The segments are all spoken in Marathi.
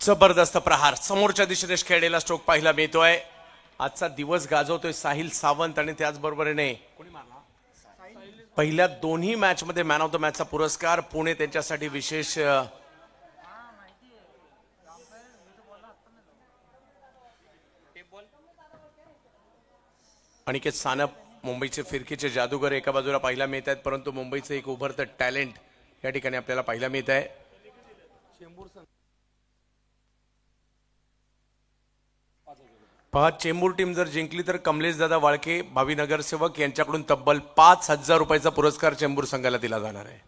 जबरदस्त प्रहार समोरच्या दिशेने खेळलेला स्ट्रोक पाहायला मिळतोय. आजचा दिवस गाजवतोय साहिल सावंत आणि त्याचबरोबरीने पहिल्या दोन्ही मॅच मध्ये मॅन ऑफ द मॅचचा पुरस्कार पुणे त्यांच्यासाठी विशेष अनिकेत सानप मुंबईचे फिरकीचे जादूगर एका बाजूला पाहायला मिळत आहेत, परंतु मुंबईचं एक उभरतं टॅलेंट या ठिकाणी आपल्याला पाहायला मिळत आहे. पहा, चेंबूर टीम जर जिंकली तर कमलेश दादा वाळके भावी नगरसेवक यांच्याकडून तब्बल 5,000 रुपयाचा पुरस्कार चेंबूर संघाला दिला जाणार आहे.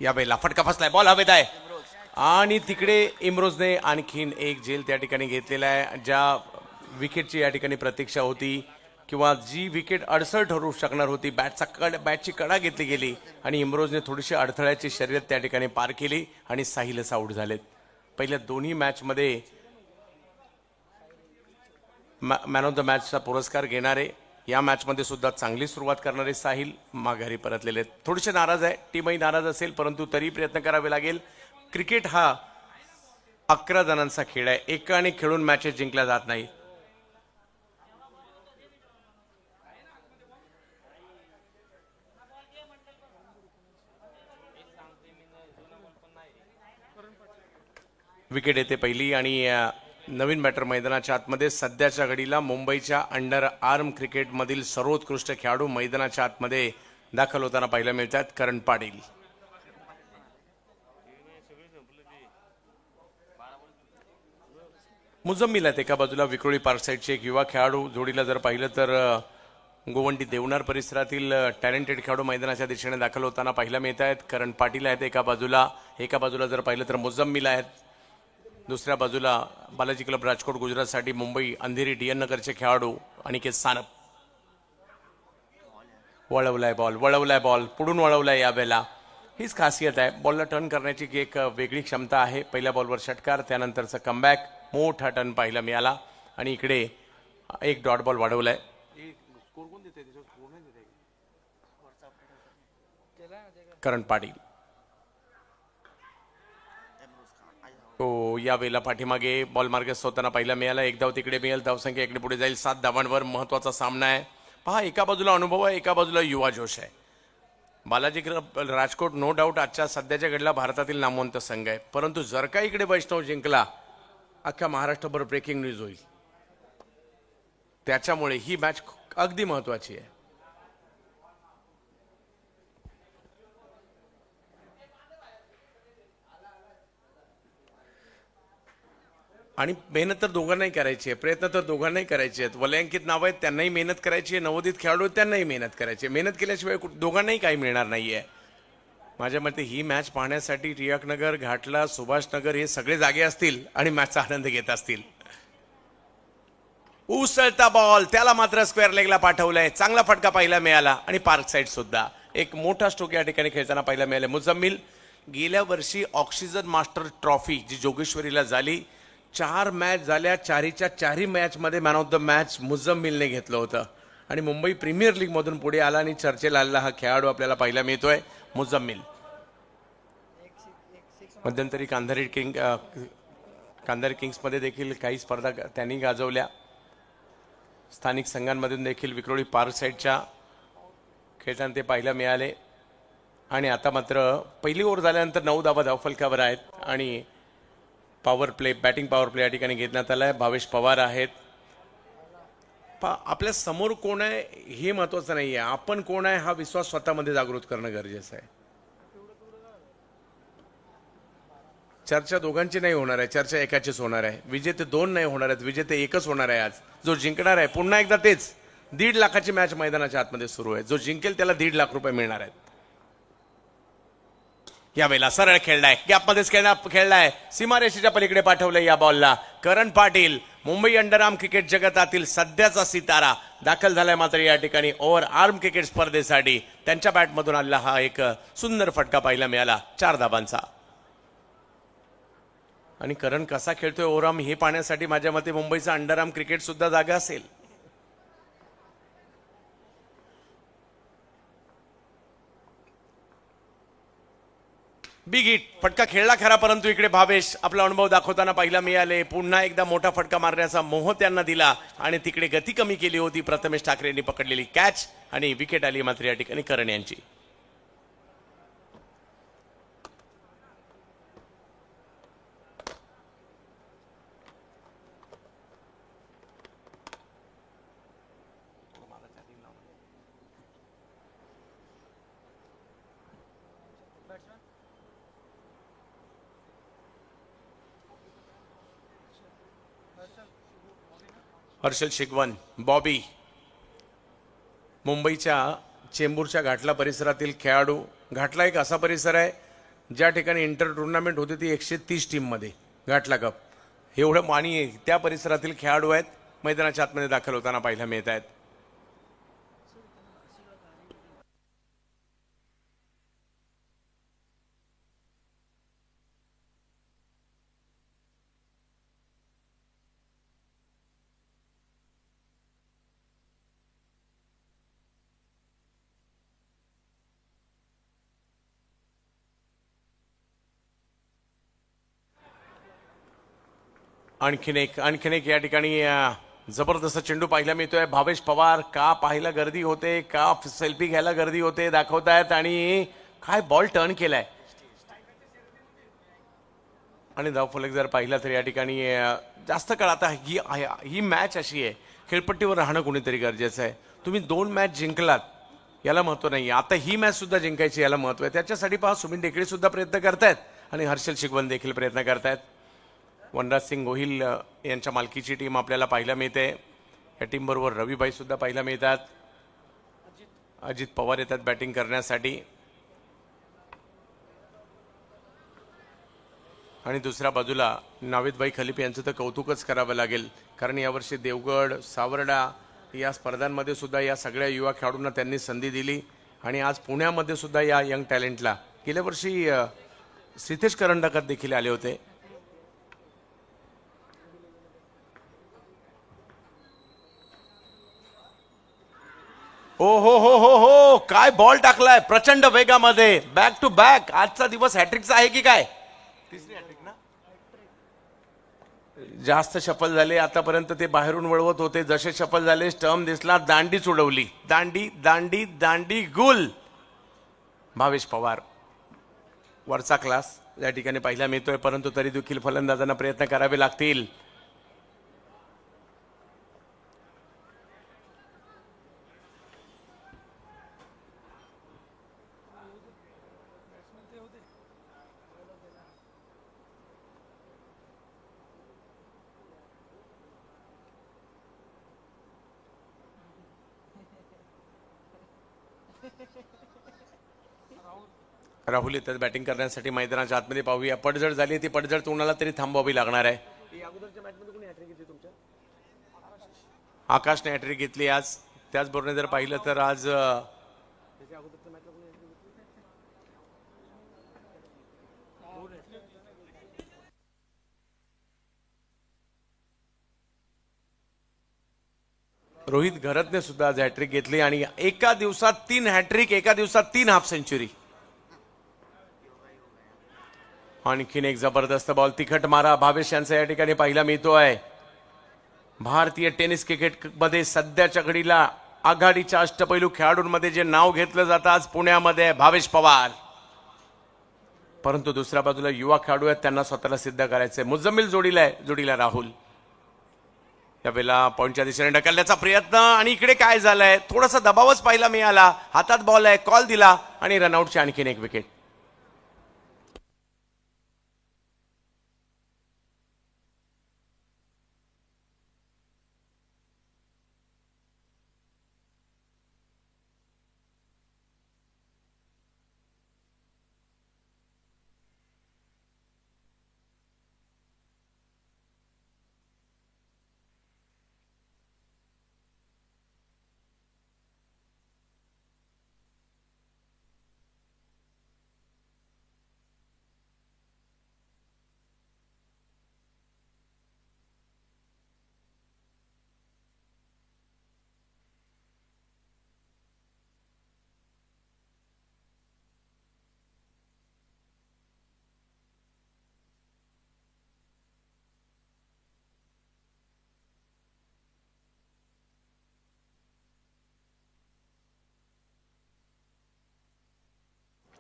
यावेळेला फटका फसलाय, बॉल हवेत आहे आणि तिकडे इम्रोजने आणखीन एक झेल त्या ठिकाणी घेतलेला आहे. ज्या विकेटची या ठिकाणी प्रतीक्षा होती किंवा जी विकेट अडसर ठरू शकणार होती, बॅटची कडा घेतली गेली आणि इम्रोजने थोडीशी अडथळ्याची शर्यत त्या ठिकाणी पार केली आणि साहिलच आऊट झालेत. पहिल्या दोन्ही मॅचमध्ये मॅन ऑफ द मॅचचा पुरस्कार घेणारे या मॅचमध्ये सुद्धा चांगली सुरुवात करणारे साहिल माघारी परतलेले आहेत. थोडेसे नाराज आहे, टीमही नाराज असेल, परंतु तरी प्रयत्न करावे लागेल. क्रिकेट हा 11 जणांचा खेळ आहे, एकाने खेळून मॅचेस जिंकल्या जात नाही. विकेट येते पहिली आणि नवीन बॅटर मैदानाच्या आतमध्ये सध्याच्या घडीला मुंबईच्या अंडर आर्म क्रिकेटमधील सर्वोत्कृष्ट खेळाडू मैदानाच्या आतमध्ये दाखल होताना पाहायला मिळतात. करण पाटील मुजम्मिल आहेत एका बाजूला, विक्रोळी पार्क साईडचे एक युवा खेळाडू. जोडीला जर पाहिलं तर गोवंडी देवनार परिसरातील टॅलेंटेड खेळाडू मैदानाच्या दिशेने दाखल होताना पाहायला मिळत आहेत. करण पाटील आहेत एका बाजूला जर पाहिलं तर मुजम्मिल आहेत. दुसऱ्या बाजूला बालाजी क्लब राजकोट गुजरातसाठी मुंबई अंधेरी डीएन नगरचे खेळाडू अनिकेत सानप. वळवलाय बॉल पुढून वळवलाय. यावेळेला हीच खासियत आहे, बॉलला टर्न करण्याची एक वेगळी क्षमता आहे. पहिल्या बॉलवर षटकार, त्यानंतरचा कमबॅक, मोठा टर्न पाहायला मिळाला आणि इकडे एक डॉट बॉल वाढवलाय. करण पाटील यावेळेला पाठीमागे बॉल मार्गस्थ होताना पाहायला मिळाला. एक धाव तिकडे मिळेल, धावसंख्या इकडे पुढे जाईल. 7 धावांवर महत्वाचा सामना आहे. पहा, एका बाजूला अनुभव आहे, एका बाजूला युवा जोश आहे. Balaji club Rajkot no doubt आजच्या सध्याच्या घडीला भारतातील नामवंत संघ आहे, परंतु जर का इकडे वैष्णव जिंकला अख्ख्या महाराष्ट्रभर ब्रेकिंग न्यूज होईल. त्याच्यामुळे ही मॅच अगदी महत्वाची आहे. आणि मेहनत तर दोघांनाही करायची आहे, प्रयत्न तर दोघांनाही करायचे आहेत. वलयांकित नाव आहेत, त्यांनाही मेहनत करायची आहे. नवोदित खेळाडू आहेत, त्यांनाही मेहनत करायची आहे. मेहनत केल्याशिवाय दोघांनाही काही मिळणार नाहीये. माझ्या मते ही मॅच पाहण्यासाठी टिळकनगर, घाटला, सुभाषनगर हे सगळे जागे असतील आणि मॅचचा आनंद घेत असतील. उसळता बॉल, त्याला मात्र स्क्वेअर लेगला पाठवलंय. चांगला फटका पाहायला मिळाला आणि पार्क साईड सुद्धा एक मोठा स्ट्रोक या ठिकाणी खेळताना पाहायला मिळाले. मुजम्मिल गेल्या वर्षी ऑक्सिजन मास्टर ट्रॉफी जी जोगेश्वरीला झाली, 4 मॅच झाल्या, चारही मॅच मध्ये मॅन ऑफ द मॅच मुजम्मिलने घेतलं होतं आणि मुंबई प्रीमियर लीग मधून पुढे आला आणि चर्चेला आलेला हा खेळाडू आपल्याला पाहायला मिळतोय. मुजम्मिल मध्यंतरी कांधारी किंग्स मध्ये देखील काही स्पर्धा त्यांनी गाजवल्या. स्थानिक संघांमधून देखील विक्रोळी पार्क साईडच्या खेळताना ते पाहायला मिळाले आणि आता मात्र पहिली ओव्हर झाल्यानंतर 9 धावा धावफलकावर आहेत आणि बॅटिंग पॉवर प्ले या ठिकाणी घेण्यात आलाय. भावेश पवार आहेत. आपल्या समोर कोण आहे हे महत्वाचं नाहीये, आपण कोण आहे हा विश्वास स्वतःमध्ये जागृत करणं गरजेचं आहे. चर्चा दोघांची नाही होणार आहे, चर्चा एकाचीच होणार आहे. विजेते 2 नाही होणार आहेत, विजेते एकच होणार आहे. आज जो जिंकणार आहे, पुन्हा एकदा तेच 1.5 लाखाची मॅच मैदानाच्या आतमध्ये सुरू आहे. जो जिंकेल त्याला 1.5 लाख रुपये मिळणार आहेत. यावेळेला सरळ खेळलाय, गॅपमध्येच खेळलाय, सीमारेषेच्या पलीकडे पाठवलंय या बॉलला. करण पाटील मुंबई अंडरआर्म क्रिकेट जगतातील सध्याचा सितारा दाखल झालाय मात्र या ठिकाणी ओव्हर आर्म क्रिकेट स्पर्धेसाठी त्यांच्या बॅटमधून आलेला हा एक सुंदर फटका पाहायला मिळाला 4 धाबांचा. आणि करण कसा खेळतोय ओव्हरआर्म हे पाहण्यासाठी माझ्या मते मुंबईचा अंडरआर्म क्रिकेट सुद्धा जागा असेल. बिग हिट फटका खेळला खरा, परंतु इकडे भावेश आपला अनुभव दाखवताना पाहिला मिळाले. पुन्हा एकदा मोठा फटका मारण्याचा मोह त्यांना दिला आणि तिकडे गती कमी केली होती. प्रथमेश ठाकरेंनी पकडलेली कॅच आणि विकेट आली मात्र या ठिकाणी करण यांची. हर्षल शिगवन, बॉबी मुंबईच्या चेंबूरच्या घाटला परिसरातील खेळाडू. घाटला एक असा परिसर आहे ज्या ठिकाणी इंटर टुर्नामेंट होते ती 130 टीममध्ये घाटला कप एवढं मानी त्या परिसरातील खेळाडू आहेत. मैदानाच्या आतमध्ये दाखल होताना पाहायला मिळत आहेत. आणखीन एक या ठिकाणी जबरदस्त चेंडू पाहायला मिळतोय. भावेश पवार का पाहायला गर्दी होते, का सेल्फी घ्यायला गर्दी होते दाखवतायत. आणि काय बॉल टर्न केलाय आणि धावफलक जर पाहिला तर या ठिकाणी जास्त काळ आता ही मॅच अशी आहे, खेळपट्टीवर राहणं कोणीतरी गरजेचं आहे. तुम्ही 2 मॅच जिंकलात याला महत्व नाही, आता ही मॅच सुद्धा जिंकायची याला महत्व आहे. त्याच्यासाठी पहा सुमिन टेकडे सुद्धा प्रयत्न करतायत आणि हर्षल शिगवन देखील प्रयत्न करतायत. वनराज सिंग गोहिल यांच्या मालकीची टीम आपल्याला पाहायला मिळते. या टीम बरोबर रविभाई सुद्धा पाहायला मिळतात. अजित पवार येतात बॅटिंग करण्यासाठी आणि दुसऱ्या बाजूला नावेदभाई खलीफ यांचं तर कौतुकच करावं लागेल, कारण यावर्षी देवगड, सावर्डा या स्पर्धांमध्ये सुद्धा या सगळ्या युवा खेळाडूंना त्यांनी संधी दिली आणि आज पुण्यामध्ये सुद्धा या यंग टॅलेंटला गेल्या वर्षी सिद्धेश करंडकर देखील आले होते. हो हो हो हो हो, काय बॉल टाकलाय प्रचंड वेगामध्ये, बॅक टू बॅक. आजचा दिवस हॅट्रिकचा आहे की काय? तिसरी हॅट्रिक ना. जास्त शफल झाले आतापर्यंत, ते बाहेरून वळवत होते. जसे शफल झाले स्टंप दिसला, दांडीच उडवली. दांडी दांडी दांडी गुल. भावेश पवार वरचा क्लास या ठिकाणी पाहायला मिळतोय, परंतु तरी देखील फलंदाजांना प्रयत्न करावे लागतील. राहुल येतात बॅटिंग करण्यासाठी मैदानाच्या आतमध्ये. पाहूया, पडझड झाली, ती पडझड कोणाला तरी थांबवावी लागणार आहे. आकाशने हॅट्रिक घेतली आज. त्याचबरोबर जर पाहिलं तर आज रोहित घरतने सुद्धा आज हॅट्रिक घेतली आणि एका दिवसात 3 हॅट्रिक, एका दिवसात 3 हाफ सेंचुरी. आणखीन एक जबरदस्त बॉल, तिखट मारा भावेश यांचा या ठिकाणी पाहायला मिळतोय. भारतीय टेनिस क्रिकेट मध्ये सध्याच्या घडीला आघाडीच्या अष्टपैलू खेळाडूंमध्ये जे नाव घेतलं जातं आज पुण्यामध्ये भावेश पवार, परंतु दुसऱ्या बाजूला युवा खेळाडू आहेत, त्यांना स्वतःला सिद्ध करायचंय. मुजम्मिल जोडीला राहुल. यावेळेला पॉईंटच्या दिशेने ढकलण्याचा प्रयत्न आणि इकडे काय झालंय, थोडासा दबावच पाहायला मिळाला. हातात बॉल आहे, कॉल दिला आणि रनआउटची आणखीन एक विकेट.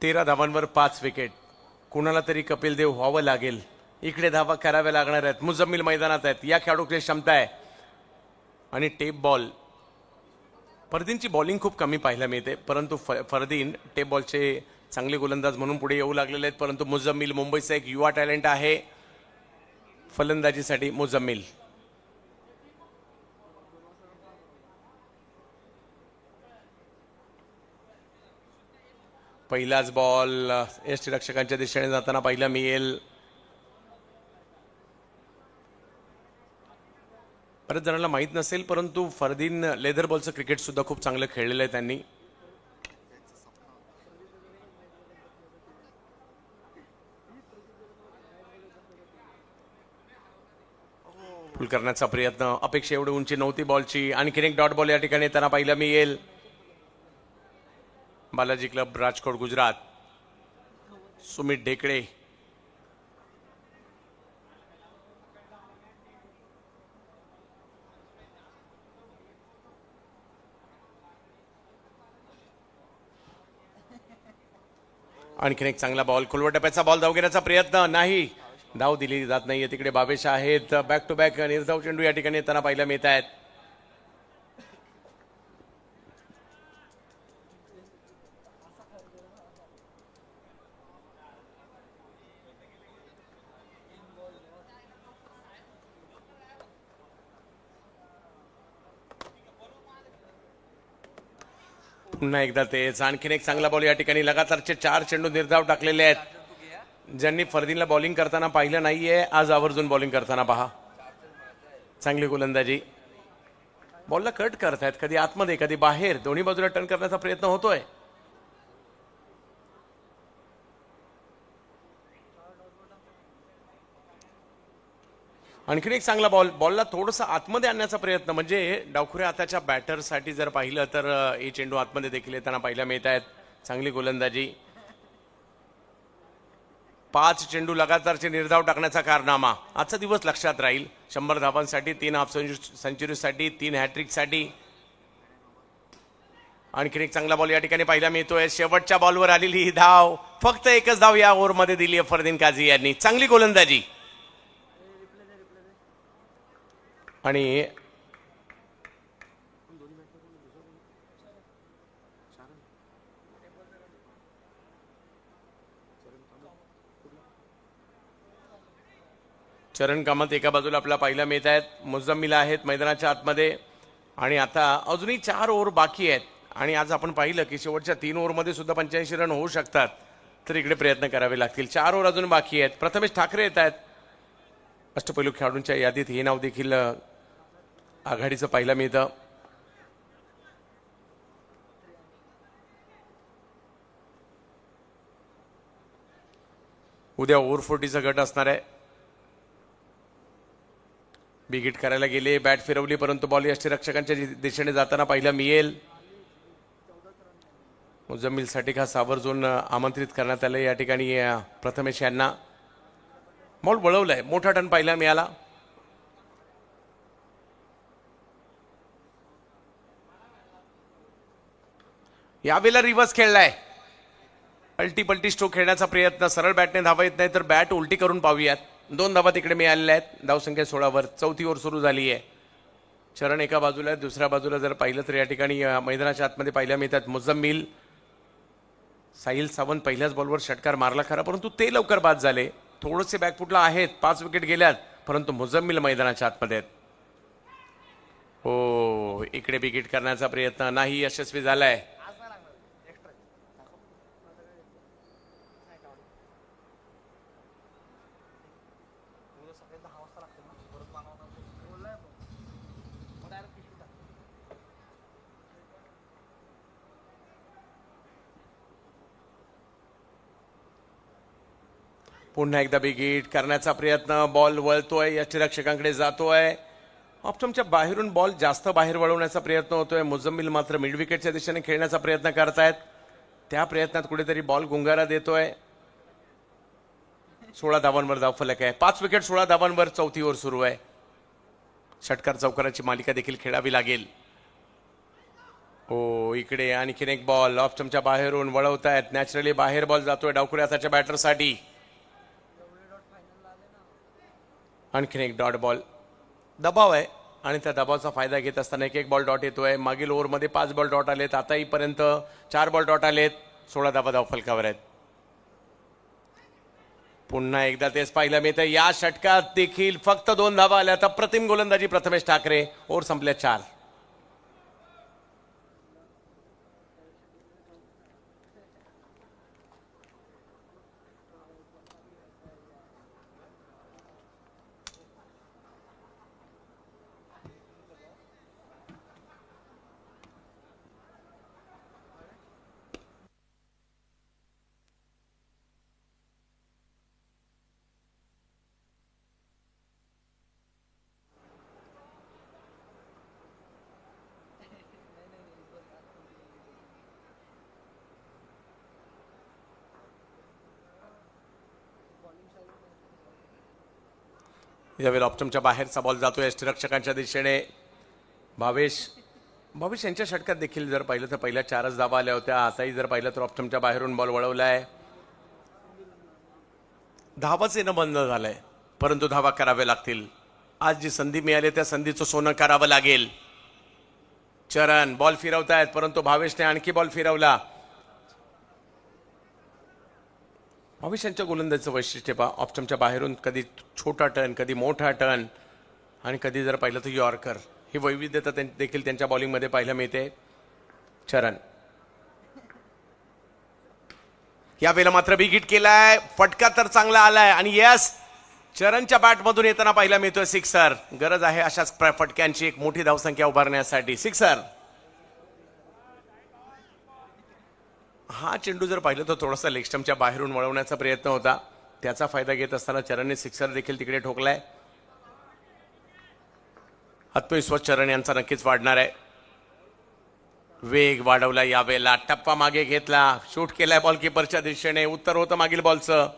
13 धावांवर 5 विकेट. कुणाला तरी कपिल देव व्हावं लागेल. इकडे धावा कराव्या लागणार आहेत. मुजम्मिल मैदानात आहेत. या खेळाडूची क्षमता आहे. आणि टेप बॉल. फरदीनची बॉलिंग खूप कमी पाहायला मिळते, परंतु फरदीन टेप बॉलचे चांगले गोलंदाज म्हणून पुढे येऊ लागलेले आहेत. परंतु मुजम्मिल मुंबईचा एक युवा टॅलेंट आहे. फलंदाजीसाठी मुजम्मिल. पहिलाच बॉल यष्टीरक्षकांच्या दिशेने जाताना पाहिला मिळेल. बऱ्याच जणांना माहीत नसेल, परंतु फरदीन लेदर बॉलचं क्रिकेट सुद्धा खूप चांगलं खेळलेलं आहे त्यांनी. फुल करण्याचा प्रयत्न. अपेक्षा एवढी उंची नव्हती बॉलची. आणखीन एक डॉट बॉल या ठिकाणी त्यांना पाहिला मिळेल. बालाजी क्लब राजकोट गुजरात. सुमित ढेकळे. आणखीन एक चांगला बॉल. खोलवर टप्प्याचा बॉल. धाव घेण्याचा प्रयत्न नाही. धाव दिली जात नाहीये. तिकडे बाबेश आहेत. बॅक टू बॅक निर्धाव चेंडू या ठिकाणी त्यांना पाहायला मिळत आहेत. पुन्हा एकदा तेच. आणखीन एक चांगला बॉल या ठिकाणी. लगातारचे 4 चेंडू निर्धाव टाकलेले आहेत. ज्यांनी फरदीनला बॉलिंग करताना पाहिलं नाहीये, आज आवर्जून बॉलिंग करताना पहा. चांगली गोलंदाजी. बॉलला कट करतायत, कधी आतमध्ये कधी बाहेर, दोन्ही बाजूला टर्न करण्याचा प्रयत्न होतोय. आणखीन एक चांगला बॉल. बॉलला थोडंसं आतमध्ये आणण्याचा प्रयत्न, म्हणजे डावखुऱ्या हाताच्या बॅटरसाठी जर पाहिलं तर हे चेंडू आतमध्ये देखील येताना पाहायला मिळत आहेत. चांगली गोलंदाजी. 5 चेंडू लगातारचे निर्धाव टाकण्याचा कारनामा. आजचा दिवस लक्षात राहील. 100 धावांसाठी, 3 हाफ सेंचुरीसाठी, 3 हॅट्रिकसाठी. आणखीन एक चांगला बॉल या ठिकाणी पाहायला मिळतोय. शेवटच्या बॉलवर आलेली ही धाव. फक्त एकच धाव या ओव्हरमध्ये दिली आहे फरदीन काझी यांनी. चांगली गोलंदाजी. आणि चरण कामत एका बाजूला आपल्याला पाहायला मिळत आहेत. मुजम्मिल आहेत मैदानाच्या आतमध्ये. आणि आता अजूनही 4 ओव्हर बाकी आहेत. आणि आज आपण पाहिलं की शेवटच्या 3 ओव्हरमध्ये सुद्धा 85 रन होऊ शकतात. तर इकडे प्रयत्न करावे लागतील. 4 ओव्हर अजून बाकी आहेत. प्रथमेश ठाकरे येत आहेत. अष्टपैलू खेळाडूंच्या यादीत हे नाव देखील आघाडीचं पाहायला मिळतं. उद्या ओव्हर 40चा गट असणार आहे. बिगिट करायला गेले, बॅट फिरवली, परंतु बॉल यष्टीरक्षकांच्या दिशेने जाताना पाहिला मिळेल. मुजम्मिलसाठी खास आवर्जून आमंत्रित करण्यात आलं या ठिकाणी प्रथमेश यांना. बॉल वळवलाय. मोठा टर्न पाहायला मिळाला. यावेळेला रिव्हर्स खेळलाय. अल्टी पल्टी स्ट्रोक खेळण्याचा प्रयत्न. सरळ बॅटने धावा येत नाही तर बॅट उलटी करून पाहूयात. 2 धावा तिकडे मिळालेल्या आहेत. धावसंख्या 16वर. 4थी ओव्हर सुरू झाली आहे. चरण एका बाजूला आहे, दुसऱ्या बाजूला जर पाहिलं तर या ठिकाणी मैदानाच्या आतमध्ये पाहायला मिळतात मुजम्मिल. साहिल सावंत पहिल्याच बॉलवर षटकार मारला खरा, परंतु ते लवकर बाद झाले. थोडेसे बॅकफुटला आहेत. 5 विकेट गेल्यात, परंतु मुजम्मिल मैदानाच्या आतमध्ये आहेत. हो, इकडे विकेट करण्याचा प्रयत्न नाही यशस्वी झालाय. पुन्हा एकदा बिगिट करण्याचा प्रयत्न. बॉल वळतोय, यष्टीरक्षकांकडे जातोय. ऑप्शनच्या बाहेरून बॉल जास्त बाहेर वळवण्याचा प्रयत्न होतोय. मुजम्मिल मात्र मिड विकेटच्या दिशेने खेळण्याचा प्रयत्न करतायत. त्या प्रयत्नात कुठेतरी बॉल गुंगारा देतोय. 16 धावांवर धावफलक आहे. 5 विकेट 16 धावांवर. 4थी ओव्हर सुरू आहे. षटकार चौकाराची मालिका देखील खेळावी लागेल. ओ इकडे आणखीन एक बॉल ऑफ स्टंपच्या बाहेरून वळवतायत. नॅचरली बाहेर बॉल जातोय डावखुऱ्या हाताच्या बॅटरसाठी. आणखीन एक डॉट बॉल. दबाव आहे आणि त्या दबावाचा फायदा घेत असताना एक बॉल डॉट येतोय. मागील ओव्हरमध्ये 5 बॉल डॉट आलेत. आताहीपर्यंत 4 बॉल डॉट आलेत. 16 धावा फलकावर आहेत. पुन्हा एकदा तेच पाहिलं मिळतं. या षटकात देखील फक्त 2 धावा आल्या. अप्रतिम गोलंदाजी प्रथमेश ठाकरे. ओव्हर संपल्या 4. यावेळी ऑप्टमच्या बाहेरचा बॉल जातोय यष्टीरक्षकांच्या दिशेने. भावेश यांच्या षटकात देखील जर पाहिलं तर पहिल्या 4च धावा आल्या होत्या. आताही जर पाहिलं तर ऑप्टमच्या बाहेरून बॉल वळवलाय. धावाच येणं बंद झालंय परंतु धावा कराव्या लागतील. आज जी संधी मिळाली त्या संधीचं सोनं करावं लागेल. चरण बॉल फिरवतायत परंतु भावेशने आणखी बॉल फिरवला. भावेश यांच्या गोलंदाजीचं वैशिष्ट्य पहा. ऑप्शनच्या बाहेरून कधी छोटा टर्न, कधी मोठा टर्न आणि कधी जर पाहिलं तर यॉर्कर. ही वैविध्यता देखील त्यांच्या बॉलिंगमध्ये पाहायला मिळते. चरण यावेळेला मात्र बिग हिट केलाय. फटका तर चांगला आलाय आणि यस चरणच्या बॅटमधून येताना पाहायला मिळतोय सिक्सर. गरज आहे अशाच फटक्यांची एक मोठी धावसंख्या उभारण्यासाठी. सिक्सर. हा चेंडू जर पाहिलं तर थोडासा लेग स्टंपच्या बाहेरून वळवण्याचा प्रयत्न होता. त्याचा फायदा घेत असताना चरणने सिक्सर देखील तिकडे ठोकलाय. आत्मविश्वास चरण यांचा नक्कीच वाढणार आहे. वेग वाढवला यावेळेला. टप्पा मागे घेतला. शूट केलाय बॉल किपरच्या दिशेने. उत्तर होतं मागील बॉलचं.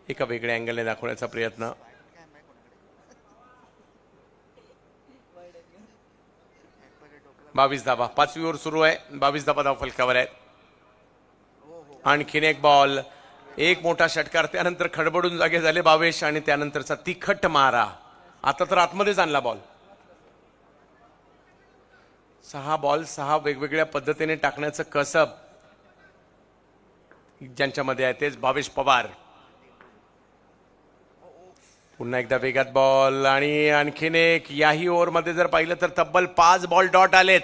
एका वेगळ्या अँगलने दाखवण्याचा प्रयत्न. बावीस धावा. 5वी ओव्हर सुरू आहे. 22 धावा धाव फलकावर आहेत. आणखीन एक बॉल. एक मोठा षटकार. त्यानंतर खडबडून जागे झाले भावेश आणि त्यानंतरचा तिखट मारा. आता तर आतमध्येच आणला बॉल. 6 बॉल 6 वेगवेगळ्या पद्धतीने टाकण्याचं कसब ज्यांच्यामध्ये आहे तेच भावेश पवार. पुन्हा एकदा वेगात बॉल आणि आणखीन एक. याही ओव्हरमध्ये जर पाहिलं तर तब्बल 5 बॉल डॉट आलेत.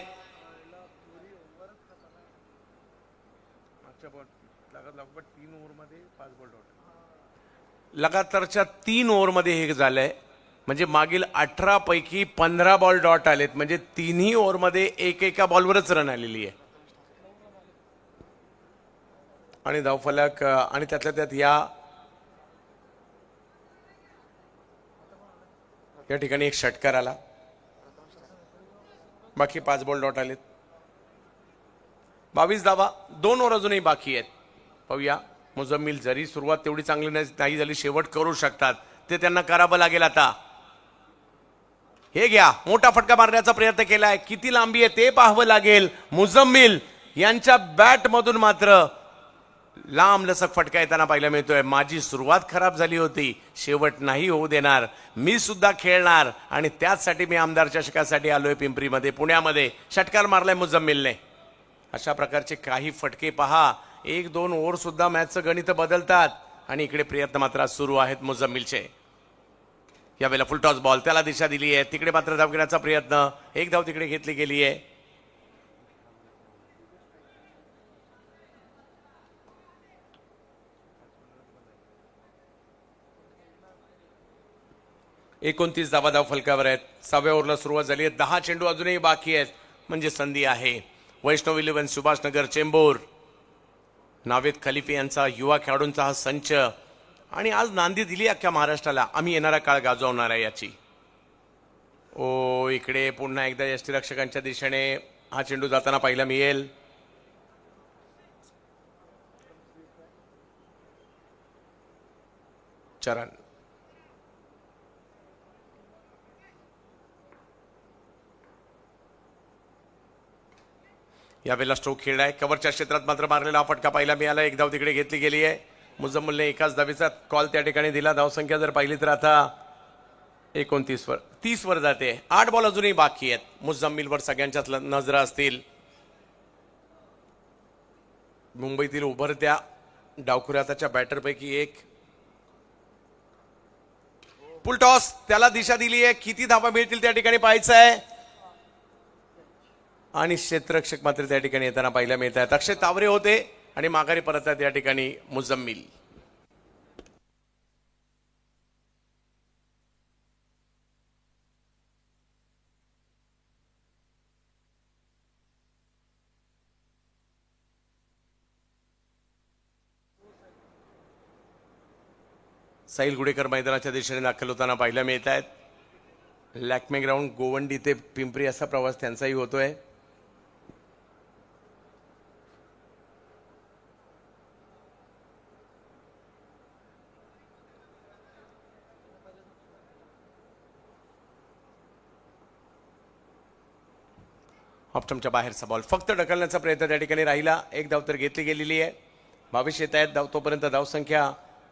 लगातारच्या 3 ओव्हरमध्ये हे झालंय. म्हणजे मागील 18 पैकी 15 बॉल डॉट आलेत. म्हणजे 3ही ओव्हरमध्ये एका बॉलवरच रन आलेली आहे. आणि धावफलक आणि त्यातल्या त्यात या ठिकाणी एक षटकार आला. बाकी 5 बॉल डॉट आलेत. 22 धावा. 2 ओव्हर अजूनही बाकी आहेत. पाहूया मुजम्मिल जरी सुरुवात तेवढी चांगली नाही झाली शेवट करू शकतात. ते त्यांना करावं लागेल. आता हे घ्या. मोठा फटका मारण्याचा प्रयत्न केलाय. किती लांबी आहे ते पाहावं लागेल. मुजम्मिल यांच्या बॅट मधून मात्र लांब लचक फटका येताना पाहायला मिळतोय. माझी सुरुवात खराब झाली होती. शेवट नाही होऊ देणार. मी सुद्धा खेळणार आणि त्याचसाठी मी आमदार चषकासाठी आलोय पिंपरीमध्ये पुण्यामध्ये. षटकार मारलाय मुजम्मिलने. अशा प्रकारचे काही फटके पहा. 1-2 ओव्हर सुद्धा मॅचचं गणित बदलतात आणि इकडे प्रयत्न मात्र सुरू आहेत मुजम्मिलचे. यावेळेला फुल टॉस बॉल. त्याला दिशा दिली आहे. तिकडे मात्र धाव घेण्याचा प्रयत्न. एक धाव तिकडे घेतली गेली आहे. एकोणतीस धावा धाव फलकावर आहेत. 6व्या ओव्हरला सुरुवात झाली आहे. 10 चेंडू अजूनही बाकी आहेत. म्हणजे संधी आहे. वैष्णव इलेव्हन सुभाषनगर चेंबूर. नावेद खलिफे यांचा युवा खेळाडूंचा हा संच आणि आज नांदी दिली अख्ख्या महाराष्ट्राला. आम्ही येणारा काळ गाजवणार आहे याची. ओ इकडे पुन्हा एकदा यष्टीरक्षकांच्या दिशेने हा चेंडू जाताना पाहायला मिळेल. चरण यावेळेला स्ट्रोक खेळलाय, कव्हरच्या क्षेत्रात मात्र मारलेला फटका पाहायला मिळाला. एक धाव तिकडे घेतली गेली आहे. मुजम्मलने एकाच धावेचा कॉल त्या ठिकाणी दिला. धावसंख्या जर पाहिली तर आता 29 वर 30 वर जाते. 8 बॉल अजूनही बाकी आहेत. मुजम्मिलवर सगळ्यांच्याच नजरा असतील. मुंबईतील उभरत्या डावखुऱ्याच्या बॅटरपैकी एक. फुल टॉस, त्याला दिशा दिली आहे. किती धावा मिळतील त्या ठिकाणी पाहायचं आहे. आणि क्षेत्ररक्षक मात्र त्या ठिकाणी येताना पाहायला मिळत आहेत. अक्षय तावरे होते आणि माघारी परत त्या ठिकाणी मुजम्मिल. साहिल गुडेकर मैदानाच्या दिशेने दाखल होताना पाहायला मिळत आहेत. लॅक्मे ग्राउंड गोवंडी ते पिंपरी असा प्रवास त्यांचाही होतोय. ऑप्टमच्या बाहेरचा बॉल फक्त ढकलण्याचा प्रयत्न त्या ठिकाणी राहिला. एक धाव तर घेतली गेलेली आहे. 22 येत आहेत. तोपर्यंत धावसंख्या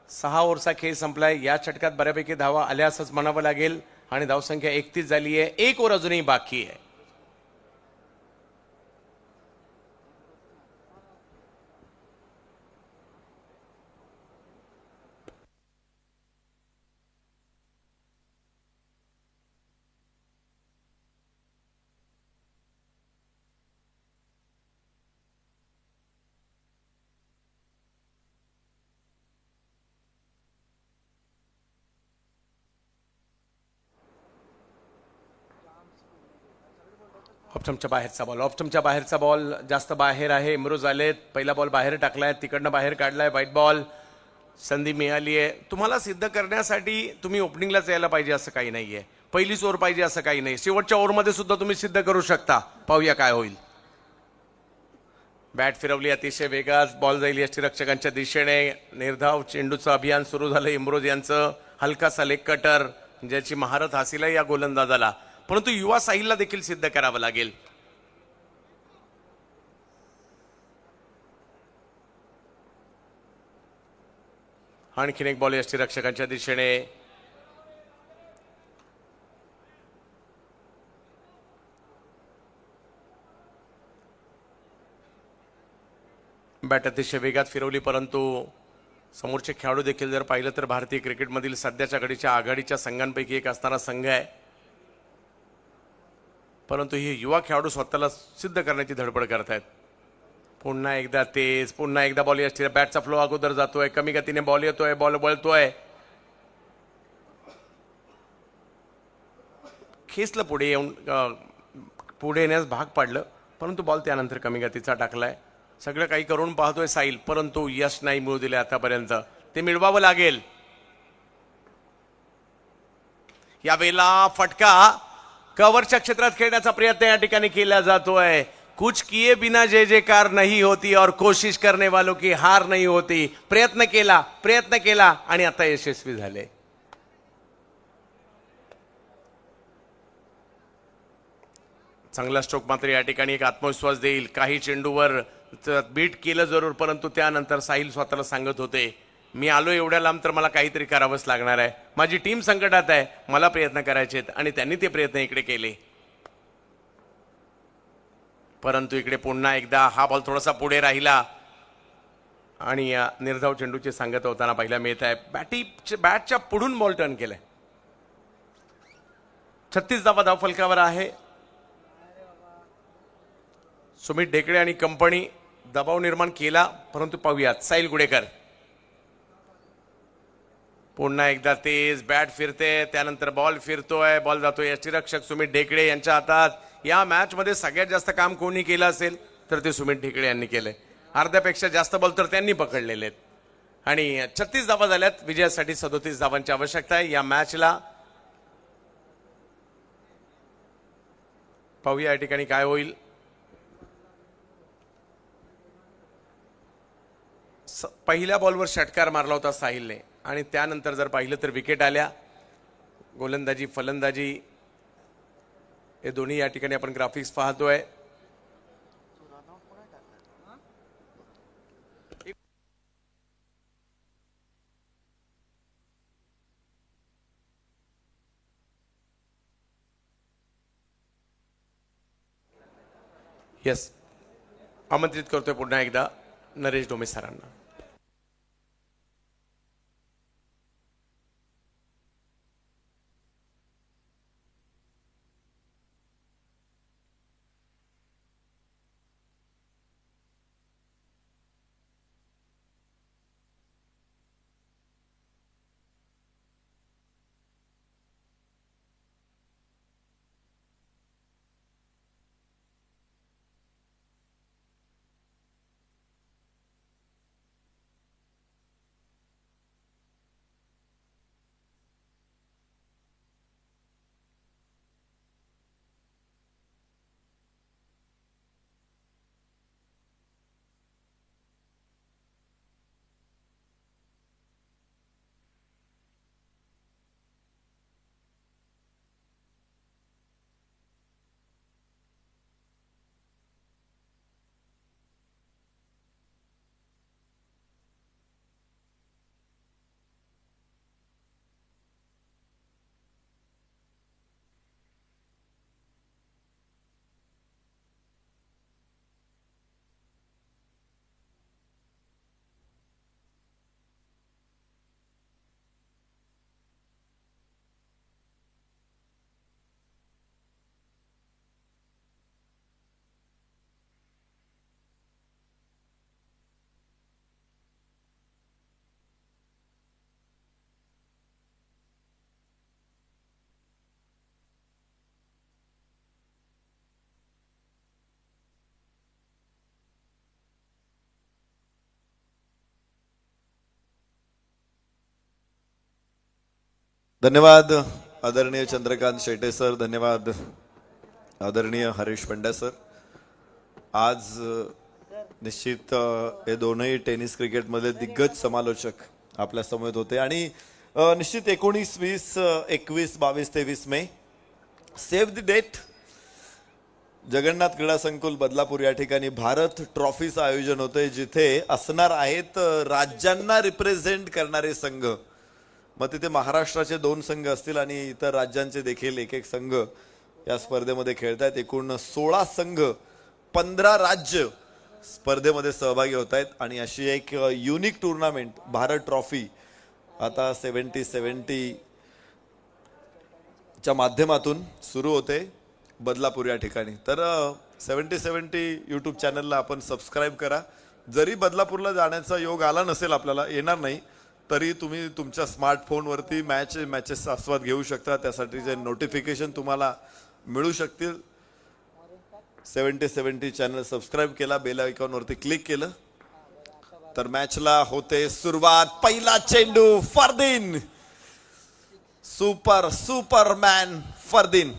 6 ओव्हरचा खेळ संपलाय. या षटकात बऱ्यापैकी धावा आल्या असंच म्हणावं लागेल आणि धावसंख्या 31 झाली आहे. 1 ओव्हर अजूनही बाकी आहे. ऑप्टमच्या बाहेरचा बॉल जास्त बाहेर आहे. इम्रोज आलेत. पहिला बॉल बाहेर टाकलाय, तिकडनं बाहेर काढलाय. White ball. संधी मिळाली आहे. तुम्हाला सिद्ध करण्यासाठी तुम्ही ओपनिंगलाच यायला पाहिजे असं काही नाहीये. पहिलीच ओव्हर पाहिजे असं काही नाही. शेवटच्या ओव्हरमध्ये सुद्धा तुम्ही सिद्ध करू शकता. पाहूया काय होईल. बॅट फिरवली अतिशय वेगात. बॉल जाईल यष्टीरक्षकांच्या दिशेने. निर्धाव चेंडूचं अभियान सुरू झालं. इम्रोज यांचं हलकासा लेग कटर ज्याची महारत हासिल आहे या गोलंदाजाला, परंतु युवा साहिलला देखील सिद्ध करावं लागेल. आणखीन एक बॉल यष्टीरक्षकांच्या दिशेने. बॅट अतिशय वेगात फिरवली, परंतु समोरचे खेळाडू देखील जर पाहिलं तर भारतीय क्रिकेटमधील सध्याच्या घडीच्या आघाडीच्या संघांपैकी एक असणारा संघ आहे. परंतु हे युवा खेळाडू स्वतःला सिद्ध करण्याची धडपड करतायत. पुन्हा एकदा तेज, पुन्हा एकदा बॉल यष्टी. बॅटचा फ्लो अगोदर जातोय. कमी गतीने बॉल येतोय. बॉल वळतोय. खेचलं पुढे येऊन, पुढे येण्यास भाग पाडलं, परंतु बॉल त्यानंतर कमी गतीचा टाकलाय. सगळं काही करून पाहतोय साहिल, परंतु यश नाही मिळू दिले आतापर्यंत. ते मिळवावं लागेल. यावेळेला फटका कव्हरच्या क्षेत्रात खेळण्याचा प्रयत्न या ठिकाणी केला जातोय. कुछ किए बिना जय जयकार नहीं होती और कोशिश करने वालों की हार नहीं होती. प्रयत्न केला आणि आता यशस्वी झाले. चांगला स्ट्रोक मात्र या ठिकाणी एक आत्मविश्वास देईल. काही चेंडूवर बीट केलं जरूर, परंतु त्यानंतर साहिल स्वतःला सांगत होते, मी आलो एवढ्या लांब तर मला काहीतरी करावंच लागणार आहे. माझी टीम संकटात आहे, मला प्रयत्न करायचे आहेत. आणि त्यांनी ते प्रयत्न इकडे केले. परंतु इकडे पुन्हा एकदा हा बॉल थोडासा पुढे राहिला आणि निर्धाव चेंडूचे सांगत होताना पाहिला मिळत आहे. बॅटच्या पुढून बॉल टर्न केलाय. 36 धावा धावफलकावर आहे. सुमित ढेकळे आणि कंपनी दबाव निर्माण केला, परंतु पाहूयात. साहिल गुडेकर पुन्हा एकदा तेज. बॅट फिरते, त्यानंतर बॉल फिरतोय. बॉल जातोय यष्टीरक्षक सुमित ढेकळे यांच्या हातात. या मॅच मध्ये सगळ्यात जास्त काम कोणी केलं असेल तर ते सुमित ढेकळे यांनी केलंय. अर्ध्यापेक्षा जास्त बॉल तर त्यांनी पकडलेले आहेत. आणि 36 धावा झाल्यात. विजयासाठी 37 धावांची आवश्यकता आहे या मॅचला. पाहूया या ठिकाणी काय होईल. पहिल्या बॉलवर षटकार मारला होता साहिलने आणि त्यानंतर जर पाहिलं तर विकेट आल्या. गोलंदाजी फलंदाजी हे दोन्ही या ठिकाणी आपण ग्राफिक्स पाहतोय. येस, आमंत्रित करतोय पुन्हा एकदा नरेश डोमे सरांना. धन्यवाद आदरणीय चंद्रकांत शेटे सर, धन्यवाद आदरणीय हरीश पंड्या सर. आज निश्चित हे दोनही टेनिस क्रिकेटमध्ये दिग्गज समालोचक आपल्या समवेत होते आणि निश्चित 19, 20, 21, 22, 23 May save the date. Jagannath क्रीडा संकुल बदलापूर या ठिकाणी भारत ट्रॉफीचं आयोजन होतंय, जिथे असणार आहेत राज्यांना रिप्रेझेंट करणारे संघ. मग तिथे महाराष्ट्राचे 2 संघ असतील आणि इतर राज्यांचे देखील एक एक संघ या स्पर्धेमध्ये खेळतायत. एकूण 16 संघ, 15 राज्य स्पर्धेमध्ये सहभागी होत आहेत आणि अशी एक युनिक टुर्नामेंट भारत ट्रॉफी आता 70-70 च्या माध्यमातून सुरू होते बदलापूर या ठिकाणी. तर 70-70 यूट्यूब चॅनलला आपण सबस्क्राईब करा. जरी बदलापूरला जाण्याचा योग आला नसेल, आपल्याला येणार नाही, तरी तुम्ही तुमच्या स्मार्टफोनवरती मॅचेसचा आस्वाद घेऊ शकता. त्यासाठीचे नोटिफिकेशन तुम्हाला मिळू शकतील. 70-70 चॅनल सबस्क्राईब केला, बेल आयकॉनवरती क्लिक केलं तर मॅचला होते सुरुवात. पहिला चेंडू फरदीन, सुपरमॅन फरदीन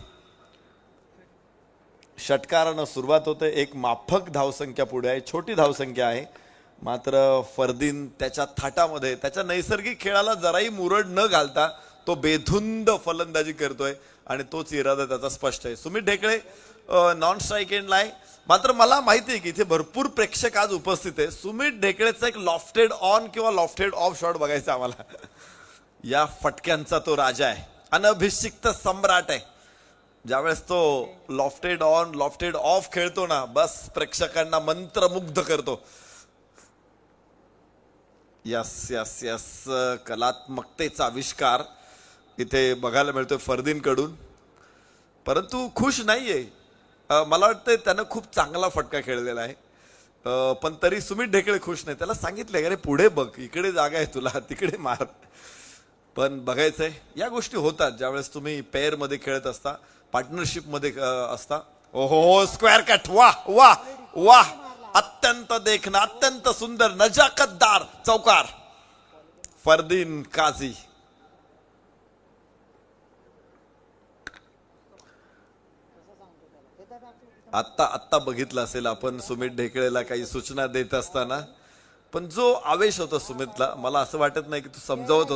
षटकारानं सुरुवात होते. एक माफक धावसंख्या पुढे आहे, छोटी धावसंख्या आहे, मात्र फरदीन त्याच्या थाटामध्ये त्याच्या नैसर्गिक खेळाला जराही मुरड न घालता तो बेधुंद फलंदाजी करतोय आणि तोच इरादा त्याचा स्पष्ट आहे. सुमित ढेकळे नॉन स्ट्राईक एंडला आहे, मात्र मला माहिती आहे की इथे भरपूर प्रेक्षक आज उपस्थित आहे. सुमित ढेकळेचा एक लॉफ्टेड ऑन किंवा लॉफ्टेड ऑफ शॉट बघायचा आम्हाला. या फटक्यांचा तो राजा आहे, अनभिषिक्त सम्राट आहे. ज्यावेळेस तो लॉफ्टेड ऑन लॉफ्टेड ऑफ खेळतो ना, बस प्रेक्षकांना मंत्रमुग्ध करतो. यस यस यस, कलात्मकतेचा आविष्कार इथे बघायला मिळतोय फरदीन कडून, परंतु खुश नाहीये. मला वाटतं त्यानं खूप चांगला फटका खेळलेला आहे, पण तरी सुमित ढेकळे खुश नाही. त्याला सांगितलंय, अरे पुढे बघ, इकडे जागा आहे तुला, तिकडे मार. पण बघायचंय, या गोष्टी होतात ज्यावेळेस तुम्ही पेअर मध्ये खेळत असता, पार्टनरशिप मध्ये असता. ओहो, स्क्वेअर कट, वाह वाह वाह, अत्यंत देखना, अत्यंत सुंदर, नजाकतदार चौकार फरदीन काझी. आत्ता बघितलं असेल आपण सुमित ढेकळेला काही सूचना देत असताना, पण जो आवेश होता सुमितला, मला असं वाटत नाही की तू समजावत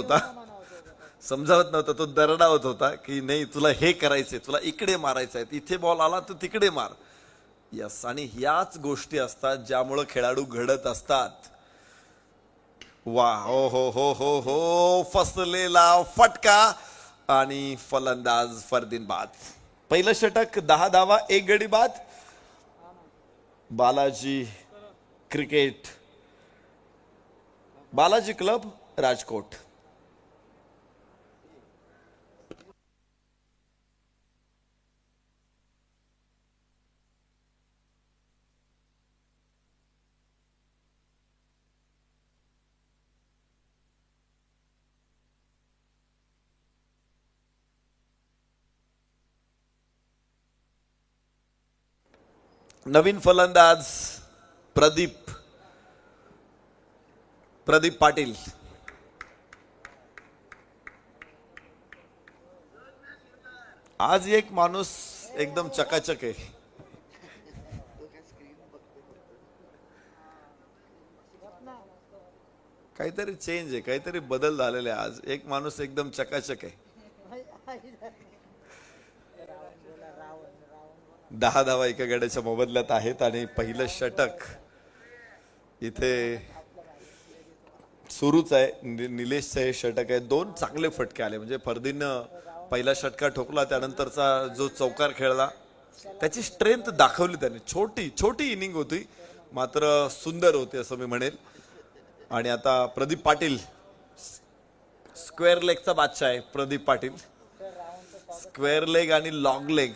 नव्हता, तो दरडावत होता की नाही, तुला हे करायचंय, तुला इकडे मारायचंय, इथे बॉल आला तर तिकडे मार. यस, आणि ह्याच गोष्टी असतात ज्यामुळे खेळाडू घडत असतात. वा, हो हो हो हो हो, फसलेला फटका आणि फलंदाज फरदीन बाद. पहिलं षटक 10 धावा, 1 गडी बाद. Balaji cricket, Balaji club Rajkot. नवीन फलंदाज प्रदीप प्रदीप पाटील. आज एक माणूस एकदम चकाचक आहे. काहीतरी चेंज आहे, काहीतरी बदल झालेले आहे. आज एक माणूस एकदम चकाचक आहे. 10 धावा एका गड्याच्या मोबदल्यात आहेत आणि पहिलं षटक इथे सुरूच आहे. निलेशचं हे षटक आहे. 2 चांगले फटके आले, म्हणजे फरदीनं पहिला षटका ठोकला, त्यानंतरचा जो चौकार खेळला त्याची स्ट्रेंथ दाखवली त्याने. छोटी छोटी इनिंग होती, मात्र सुंदर होती असं मी म्हणेल. आणि आता प्रदीप पाटील, स्क्वेअर लेगचा बादशाह आहे प्रदीप पाटील. स्क्वेअर लेग आणि लॉंग लेग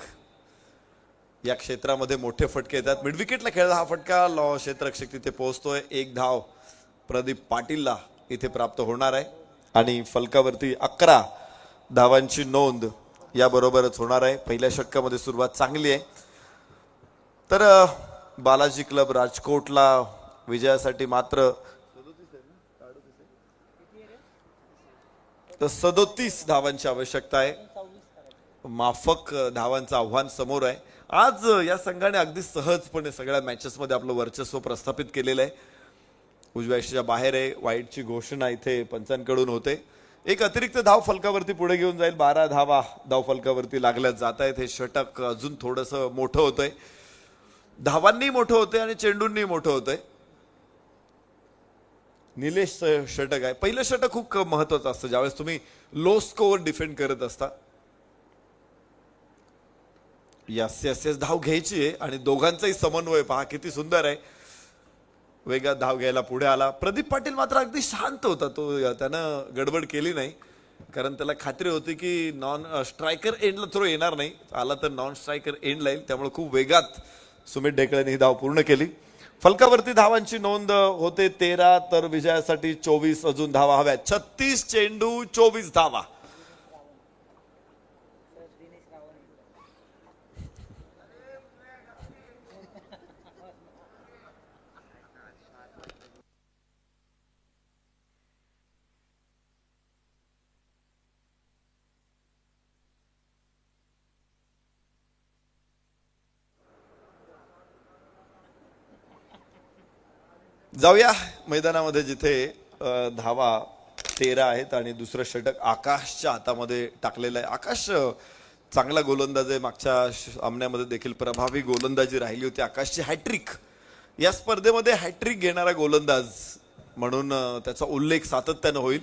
या क्षेत्रामध्ये मोठे फटके येतात. मिड विकेटला खेळला हा फटका, क्षेत्ररक्षक तिथे पोहोचतोय. 1 धाव प्रदीप पाटीलला इथे प्राप्त होणार आहे आणि फलकावरती 11 धावांची नोंद याबरोबरच होणार आहे. पहिल्या षटकामध्ये सुरुवात चांगली आहे. तर बालाजी क्लब राजकोटला विजयासाठी मात्र 37 धावांची आवश्यकता आहे. माफक धावांचं आव्हान समोर आहे. आज या संघाने अगदी सहजपणे सगळ्या मॅचेसमध्ये आपलं वर्चस्व प्रस्थापित केलेलं आहे. उजव्या यष्टीच्या बाहेर आहे. वाईटची घोषणा इथे पंचांकडून होते. एक अतिरिक्त धाव फलकावरती पुढे घेऊन जाईल. 12 धावा धाव फलकावरती लागल्या जात आहेत. हे षटक अजून थोडंसं मोठं होतंय. धावांनी मोठं होतंय आणि चेंडूंनी मोठं होतंय. निलेश षटक आहे. पहिलं षटक खूप महत्वाचं असतं ज्यावेळेस तुम्ही लो स्कोअर डिफेंड करत असता. यस यस यस, धाव घ्यायची आहे आणि दोघांचाही समन्वय पहा किती सुंदर आहे. वेगात धाव घ्यायला पुढे आला. प्रदीप पाटील मात्र अगदी शांत होता. तो त्यानं गडबड केली नाही, कारण त्याला खात्री होती की नॉन स्ट्रायकर एंडला थ्रो येणार नाही. आला तर नॉन स्ट्रायकर एंडला येईल, त्यामुळे खूप वेगात सुमित ढेकळेने ही धाव पूर्ण केली. फलकावरती धावांची नोंद होते 13, तर विजयासाठी 24 अजून धावा हव्या. 36 चेंडू 24 धावा. जाऊया मैदानामध्ये जिथे धावा 13 आहेत आणि दुसरं षटक आकाशच्या हातामध्ये टाकलेलं आहे. आकाश चांगला गोलंदाज आहे. मागच्या सामन्यामध्ये देखील प्रभावी गोलंदाजी राहिली होती. आकाशची हॅट्रिक, या स्पर्धेमध्ये हॅट्रिक घेणारा गोलंदाज म्हणून त्याचा उल्लेख सातत्यानं होईल.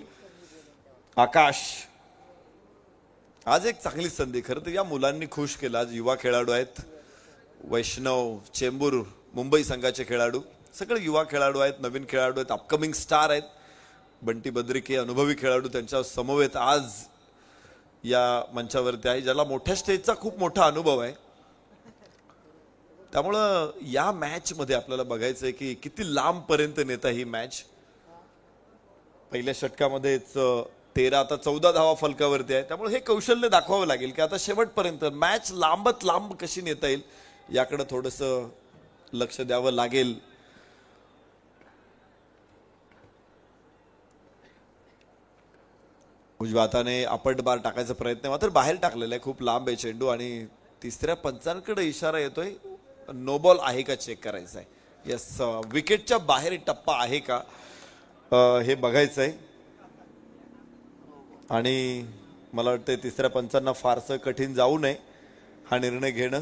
आकाश, आज एक चांगली संधी. खरं तर या मुलांनी खुश केलं. आज युवा खेळाडू आहेत. वैष्णव चेंबूर मुंबई संघाचे खेळाडू, सगळे युवा खेळाडू आहेत, नवीन खेळाडू आहेत, अपकमिंग स्टार आहेत. बंटी बद्रिके अनुभवी खेळाडू त्यांच्या समवेत आज या मंचावरती आहे, ज्याला मोठ्या स्टेजचा खूप मोठा अनुभव आहे. त्यामुळं या मॅच मध्ये आपल्याला बघायचं आहे की किती लांब पर्यंत नेता ही मॅच. पहिल्या षटकामध्येच 13, आता 14 धावा फलकावरती आहे. त्यामुळे हे कौशल्य दाखवावं लागेल की आता शेवटपर्यंत मॅच लांबत लांब कशी नेता येईल याकडे थोडंसं लक्ष द्यावं लागेल. उजव्या हाताने अपट बार टाकायचा प्रयत्न, मात्र बाहेर टाकलेला आहे. खूप लांब आहे चेंडू आणि तिसऱ्या पंचांकडे इशारा येतोय. नो बॉल आहे का चेक करायचा आहे. यस, विकेटच्या बाहेर टप्पा आहे का हे बघायचं आहे. आणि मला वाटतं तिसऱ्या पंचांना फारसं कठीण जाऊ नये हा निर्णय घेणं.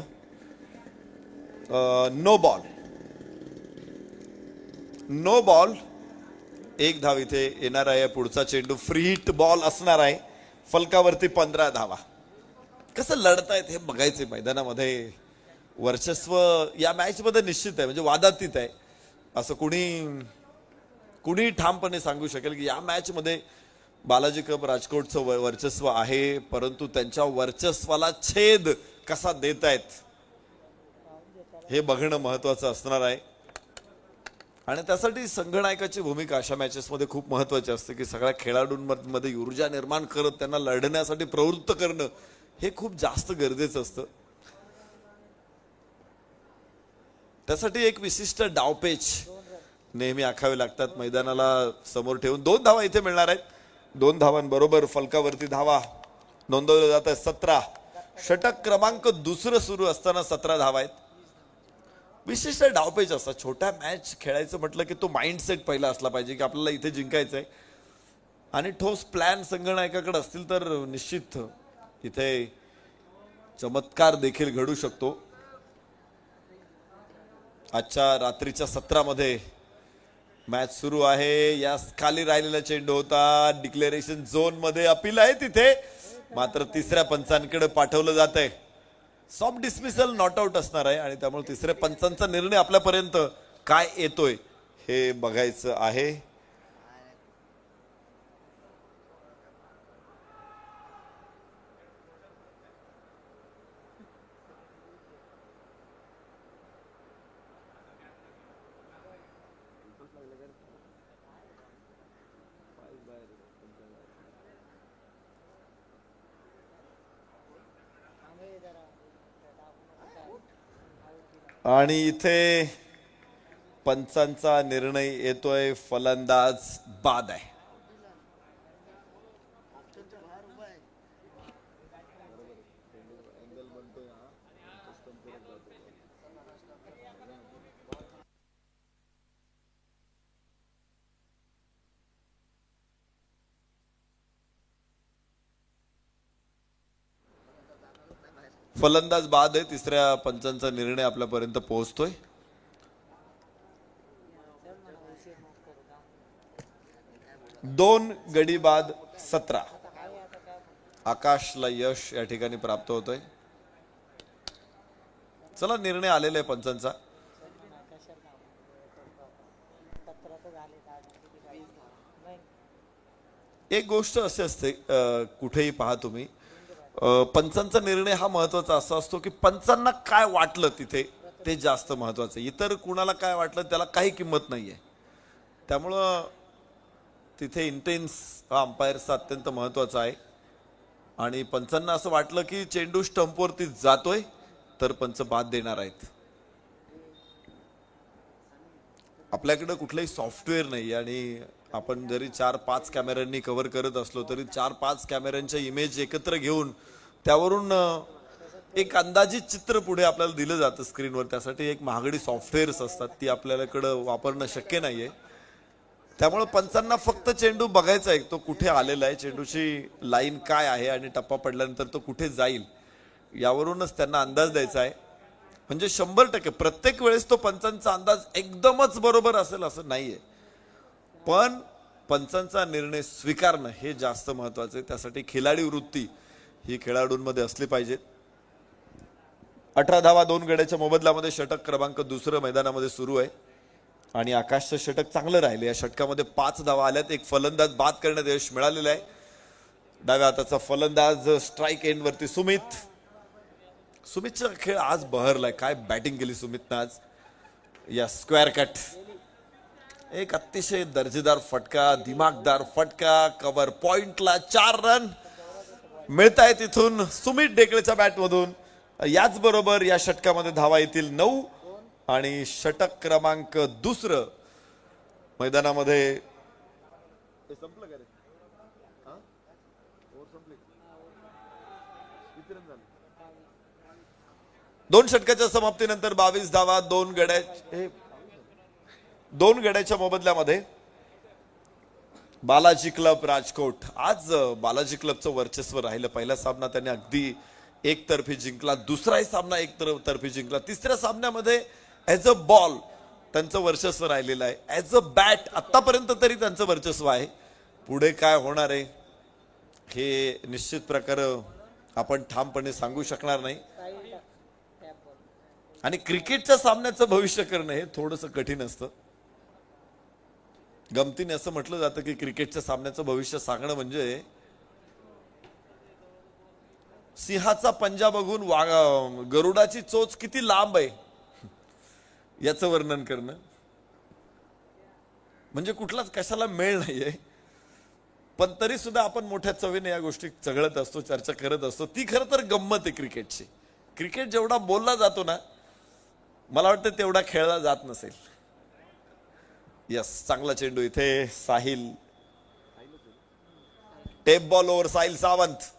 No ball. No ball. एक धाव इथे येणार आहे. पुढचा चेंडू फ्री हिट बॉल असणार आहे. फलकावरती 15 धावा. कसं लढतायत हे बघायचे. मैदानामध्ये वर्चस्व या मॅच मध्ये निश्चित आहे, म्हणजे वादातीत आहे. असं कुणी ठामपणे सांगू शकेल की या मॅच मध्ये बालाजी क्लब राजकोटचं वर्चस्व आहे, परंतु त्यांच्या वर्चस्वाला छेद कसा देतायत हे बघणं महत्वाचं असणार आहे. आणि त्यासाठी संघनायकाची भूमिका अशा मॅचेसमध्ये खूप महत्वाची असते की सगळ्या खेळाडूंमध्ये ऊर्जा निर्माण करत त्यांना लढण्यासाठी प्रवृत्त करणं हे खूप जास्त गरजेचं असतं. त्यासाठी एक विशिष्ट डावपेच नेहमी आखावे लागतात. मैदानाला समोर ठेवून 2 धावा इथे मिळणार आहेत. 2 धावांबरोबर फलकावरती धावा नोंदवल्या जात आहेत 17. षटक क्रमांक दुसरं सुरू असताना 17 धावा आहेत. विशिष्ट डावपेच असतात. छोट्या मॅच खेळायचं म्हटलं की तो माइंडसेट पहिला असला पाहिजे की आपल्याला इथे जिंकायचं आहे, आणि ठोस प्लॅन संघनायकाकडे असतील तर निश्चित इथे चमत्कार देखील घडू शकतो. आजच्या रात्रीच्या सत्रामध्ये मॅच सुरू आहे. या खाली राहिलेला चेंडू होता. डिक्लेरेशन झोन मध्ये अपील आहे तिथे, मात्र तिसऱ्या पंचांकडे पाठवलं जात आहे. सॉफ्ट डिसमिसल नॉट आउट असणार आहे आणि त्यामुळे तिसऱ्या पंचांचा निर्णय आपल्यापर्यंत काय येतोय हे बघायचं आहे. आणि इथे पंचांचा निर्णय येतोय. फलंदाज बाद आहे. फलंदाज बाद आहे. तिसऱ्या पंचांचा निर्णय आपल्यापर्यंत पोहोचतोय. दोन गडी बाद 17. आकाशला यश या ठिकाणी प्राप्त होतोय. चला, निर्णय आलेला आहे पंचांचा. एक गोष्ट अशी असते, कुठेही पहा तुम्ही, पंचांचा निर्णय हा महत्वाचा असा असतो की पंचांना काय वाटलं तिथे ते जास्त महत्वाचं. इतर कुणाला काय वाटलं त्याला काही किंमत नाहीये. त्यामुळं तिथे इंटेन्स हा अंपायरचा अत्यंत महत्वाचा आहे. आणि पंचांना असं वाटलं की चेंडू स्टंपवरती जातोय तर पंच बाद देणार आहेत. आपल्याकडे कुठलंही सॉफ्टवेअर नाही आणि आपण जरी 4-5 कॅमेऱ्यांनी कव्हर करत असलो तरी 4-5 कॅमेऱ्यांच्या इमेज एकत्र घेऊन त्यावरून एक अंदाजित चित्र पुढे आपल्याला दिलं जातं स्क्रीनवर. त्यासाठी एक महागडी सॉफ्टवेअर्स असतात, ती आपल्याकडे वापरणं शक्य नाहीये. त्यामुळे पंचांना फक्त चेंडू बघायचा आहे, तो कुठे आलेला आहे, चेंडूची लाईन काय आहे आणि टप्पा पडल्यानंतर तो कुठे जाईल यावरूनच त्यांना अंदाज द्यायचा आहे. म्हणजे 100% प्रत्येक वेळेस तो पंचांचा अंदाज एकदमच बरोबर असेल असं नाहीये, पण पंचांचा निर्णय स्वीकारणं हे जास्त महत्वाचं आहे. त्यासाठी खिलाडी वृत्ती ही खेळाडूंमध्ये असली पाहिजे. 18 धावा 2 गड्याच्या मोबदल्यामध्ये षटक क्रमांक दुसरं मैदानामध्ये सुरू आहे आणि आकाशचं षटक चांगलं राहिले. या षटकामध्ये 5 धावा आल्यात. एक फलंदाज बाद करण्यात यश मिळालेलं आहे. डाव्या हाताचा फलंदाज स्ट्राईक एंड वरती सुमितचा खेळ आज बहरलाय. काय बॅटिंग केली सुमितनं आज. या स्क्वेअर कट, एक अतिशय दर्जेदार फटका, दिमागदार फटका. कव्हर पॉइंटला 4 रन मिळत आहेत तिथून सुमित डेकळेच्या बॅटमधून. याचबरोबर या षटकामध्ये धावा येतील 9 आणि षटक क्रमांक दुसरं मैदानामध्ये संपलं का रे? दोन षटकाच्या समाप्तीनंतर 22 धावा 2 गड्याच्या मोबदल्यामध्ये बालाजी क्लब राजकोट. आज बालाजी क्लबचं वर्चस्व राहिलं. पहिला सामना त्यांनी अगदी एकतर्फी जिंकला, दुसराही सामना एकतर्फी जिंकला, तिसऱ्या सामन्यामध्ये ऍज अ बॉल त्यांचं वर्चस्व राहिलेलं आहे, ऍज अ बॅट आतापर्यंत तरी त्यांचं वर्चस्व आहे. पुढे काय होणार आहे हे निश्चित प्रकार आपण ठामपणे सांगू शकणार नाही. आणि क्रिकेटच्या सामन्याचं भविष्य करणं हे थोडंसं कठीण असतं. गमतीने असं म्हटलं जातं की क्रिकेटच्या सामन्याचं भविष्य सांगणं म्हणजे सिंहाचा पंजा बघून गरुडाची चोच किती लांब आहे याचं वर्णन करणं म्हणजे कुठलाच कशाला मेळ नाहीये. पण तरी सुद्धा आपण मोठ्या चवीने या गोष्टी चघळत असतो, चर्चा करत असतो. ती खरं तर गंमत आहे क्रिकेटची. क्रिकेट जेवढा बोलला जातो ना, मला वाटतं तेवढा खेळला जात नसेल. यस, चांगला चेंडू इथे Sahil, tape ball over Sahil Sawant.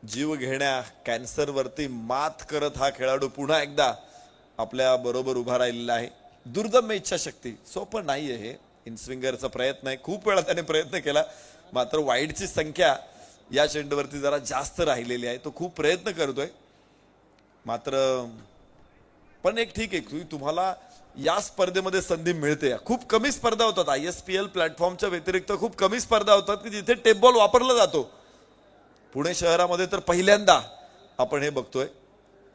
जीव घेण्या कॅन्सरवरती मात करत हा खेळाडू पुन्हा एकदा आपल्या बरोबर उभा राहिलेला आहे. दुर्दम्य इच्छाशक्ती, सोपं नाहीये हे. इनस्विंगरचा प्रयत्न आहे, खूप वेळा त्याने प्रयत्न केला, मात्र वाईडची संख्या या चेंडूवरती जरा जास्त राहिलेली आहे. तो खूप प्रयत्न करतोय, मात्र पण एक ठीक आहे, तुम्हाला या स्पर्धेमध्ये संधी मिळते. खूप कमी स्पर्धा होतात ISPL प्लॅटफॉर्मच्या व्यतिरिक्त, खूप कमी स्पर्धा होतात की जिथे टेप बॉल वापरला जातो. पुणे शहरामध्ये तर पहिल्यांदा आपण हे बघतोय.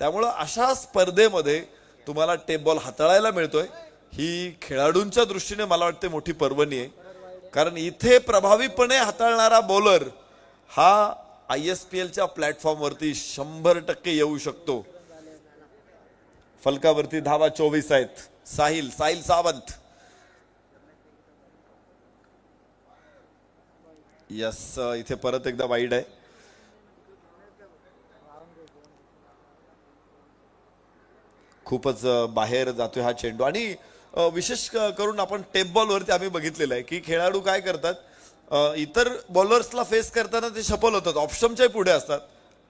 त्यामुळं अशा स्पर्धेमध्ये तुम्हाला टेप बॉल हाताळायला मिळतोय, ही खेळाडूंच्या दृष्टीने मला वाटते मोठी पर्वणी आहे. कारण इथे प्रभावीपणे हाताळणारा बॉलर हा ISPLच्या प्लॅटफॉर्मवरती 100% येऊ शकतो. फलकावरती धावा 24 आहेत. साहिल सावंत. यस, इथे परत एकदा वाईड आहे. खूपच बाहेर जातोय हा चेंडू. आणि विशेष करून आपण टेप बॉलवरती आम्ही बघितलेलं आहे की खेळाडू काय करतात, इतर बॉलर्सला फेस करताना ते शफल होतात, ऑप्शनच्या पुढे असतात.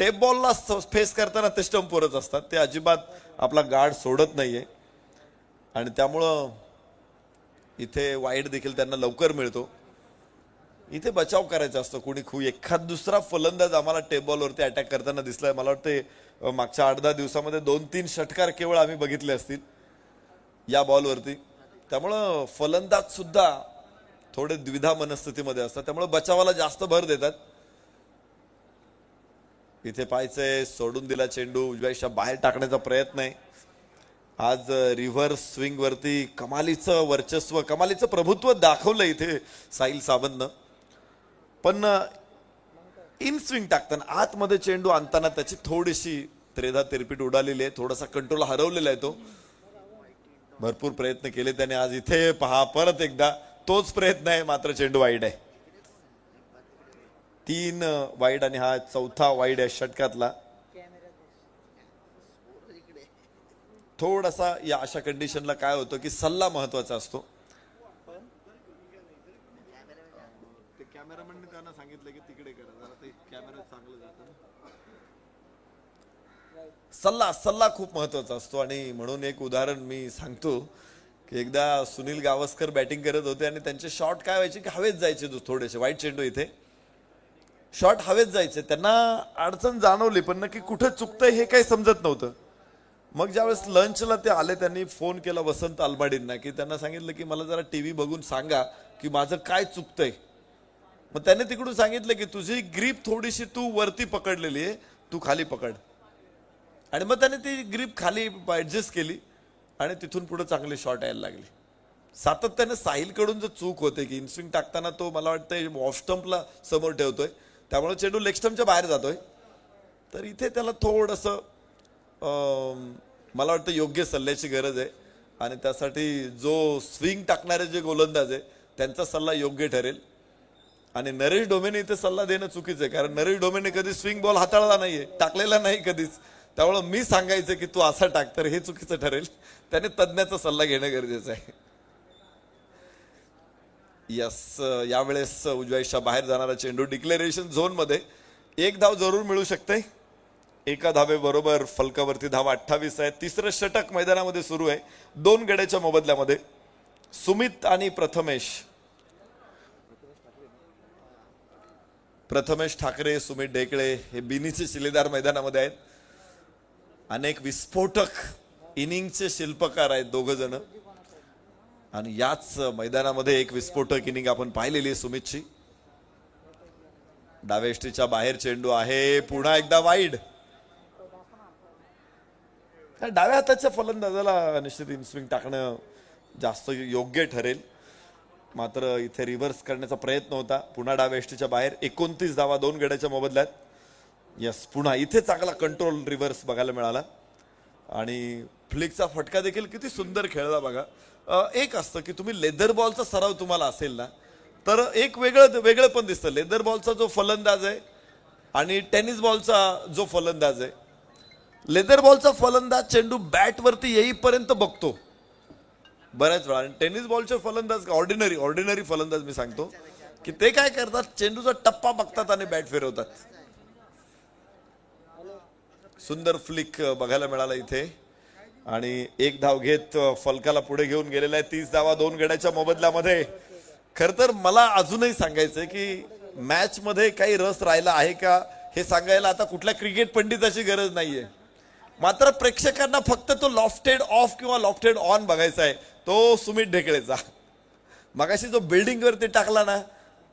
टेप बॉलला फेस करताना ते स्टंपवरच असतात. ते अजिबात आपला गार्ड सोडत नाहीये आणि त्यामुळं इथे वाईड देखील त्यांना लवकर मिळतो. इथे बचाव करायचा असतो. कोणी एखाद दुसरा फलंदाज आम्हाला टेप बॉलवरती अटॅक करताना दिसलाय. मला वाटते मागच्या 8-10 दिवसामध्ये 2-3 षटकार केवळ आम्ही बघितले असतील या बॉलवरती. त्यामुळं फलंदाज सुद्धा थोडे द्विधा मनस्थितीमध्ये असतात, त्यामुळे बचावाला जास्त भर देतात. इथे पाहायचंय, सोडून दिला चेंडू, उजव्याच्या बाहेर टाकण्याचा प्रयत्न आहे. आज रिव्हर्स स्विंग वरती कमालीचं वर्चस्व, कमालीचं प्रभुत्व दाखवलं इथे साहिल सावंतनं. पण इन स्विंग टाकताना आतमध्ये चेंडू आणताना त्याची थोडीशी त्रेधा तिरपीट उडालेली आहे, थोडासा कंट्रोल हरवलेला आहे. तो भरपूर प्रयत्न केले त्याने. आज इथे पहा, परत एकदा तोच प्रयत्न आहे, मात्र चेंडू वाईड आहे. 3 वाईड आणि हा 4था वाईड आहे षटकातला. थोडासा या अशा कंडिशनला काय होतं की सल्ला महत्वाचा असतो. कॅमेरामॅनने त्यांना सांगितलं की तिकडे करा जरा, ते कॅमेरा चांगलं जातं. सल्ला खूप महत्वाचा असतो. आणि म्हणून एक उदाहरण मी सांगतो की एकदा सुनील गावस्कर बॅटिंग करत होते आणि त्यांचे शॉट काय व्हायचे की हवेत जायचे, थोडेसे वाईट चेंडू इथे शॉट हवेत जायचे. त्यांना अडचण जाणवली, पण नक्की कुठे चुकतंय हे काही समजत नव्हतं. मग ज्यावेळेस लंचला ते आले, त्यांनी फोन केला वसंत आलमाडींना की त्यांना सांगितलं की मला जरा टीव्ही बघून सांगा की माझं काय चुकतंय. मग त्याने तिकडून सांगितलं की तुझी ग्रीप थोडीशी तू वरती पकडलेली आहे, तू खाली पकड. आणि मग त्याने ती ग्रीप खाली ऍडजस्ट केली आणि तिथून पुढे चांगले शॉट यायला लागले. सातत्याने साहिलकडून जो चूक होते की इनस्विंग टाकताना तो मला वाटतं ऑफ स्टंपला समोर ठेवतोय, त्यामुळे चेंडू लेग स्टंपच्या बाहेर जातोय. तर इथे त्याला थोडंसं मला वाटतं योग्य सल्ल्याची गरज आहे. आणि त्यासाठी जो स्विंग टाकणारे जे गोलंदाज आहे त्यांचा सल्ला योग्य ठरेल. आणि नरेश डोमेने इथे सल्ला देणं चुकीचं आहे, कारण नरेश डोमेने कधी स्विंग बॉल हाताळला नाहीये, टाकलेला नाही कधीच. त्यामुळे मी सांगायचं की तू असा टाक तर हे चुकीचं ठरेल. त्याने तज्ञाचा सल्ला घेणं गरजेचं आहे. यस, यावेळेस उजव्याच्या बाहेर जाणारा चेंडू डिक्लेरेशन झोन मध्ये. 1 धाव जरूर मिळू शकते. एका धावेबरोबर फलकावरती धावा 28 आहेत. तिसरं षटक मैदानामध्ये सुरू आहे 2 गड्याच्या मोबदल्यामध्ये. सुमित आणि प्रथमेश. प्रथमेश ठाकरे, सुमित ढेकळे हे बिनीचे शिलेदार मैदानामध्ये आहेत. अनेक विस्फोटक इनिंगचे शिल्पकार आहेत दोघ जण. आणि याच मैदानामध्ये एक विस्फोटक इनिंग आपण पाहिलेली आहे सुमितची. डाव्या यष्टीच्या बाहेर चेंडू आहे, पुन्हा एकदा वाईड. डाव्या हाताच्या फलंदाजाला निश्चित इनस्विंग टाकणं जास्त योग्य ठरेल. मात्र इथे रिव्हर्स करण्याचा प्रयत्न होता. पुन्हा डाव्या यष्टीच्या बाहेर. 29 धावा 2 गड्याच्या मोबदल्यात. यस, पुन्हा इथे चांगला कंट्रोल रिव्हर्स बघायला मिळाला. आणि फ्लिकचा फटका देखील किती सुंदर खेळला बघा. एक असतं की तुम्ही लेदर बॉलचा सराव तुम्हाला असेल ना, तर एक वेगळं पण दिसतं. लेदर बॉलचा जो फलंदाज आहे आणि टेनिस बॉलचा जो फलंदाज आहे, लेदर बॉलचा फलंदाज चेंडू बॅट वरती येईपर्यंत बघतो बऱ्याच वेळा. आणि टेनिस बॉलचे फलंदाज ऑर्डिनरी फलंदाज मी सांगतो की ते काय करतात, चेंडूचा टप्पा बघतात आणि बॅट फिरवतात. सुंदर फ्लिक बघायला मिळाला इथे. आणि एक धाव घेत फलकाला पुढे घेऊन गेलेला आहे. 30 धावा 2 गड्याच्या मोबदल्यामध्ये. खर तर मला अजूनही सांगायचंय की मॅच मध्ये काही रस राहिला आहे का हे सांगायला आता कुठल्या क्रिकेट पंडिताची गरज नाहीये. मात्र प्रेक्षकांना फक्त तो लॉफ्टेड ऑफ किंवा लॉफ्टेड ऑन बघायचा आहे, तो सुमित ढेकळेचा. मगाशी जो बिल्डिंग वरती टाकला ना,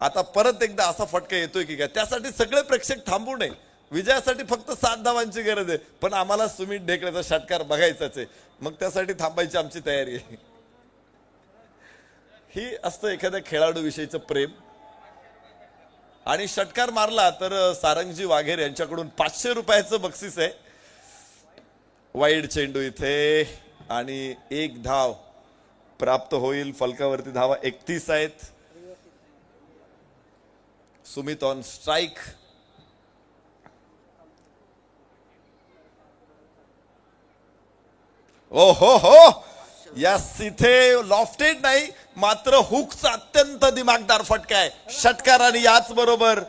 आता परत एकदा असा फटका येतोय की काय, त्यासाठी सगळे प्रेक्षक थांबू नये. विजयासाठी फक्त 7 धावांची गरज आहे, पण आम्हाला सुमित ढेकळेचा षटकार बघायचाच आहे. मग त्यासाठी थांबायची आमची तयारी आहे. ही असतं एखाद्या खेळाडू विषयीचं प्रेम. आणि षटकार मारला तर सारंगजी वाघेर यांच्याकडून 500 रुपयाचं बक्षीस आहे. वाईड चेंडू इथे आणि एक धाव प्राप्त होईल. फलकावरती धावा 31 आहेत. Sumit on strike. ओ हो यस, इथे लॉफ्टेड नाही मात्र हुकचा अत्यंत दिमागदार फटका आहे. षटकार आणि याच बरोबर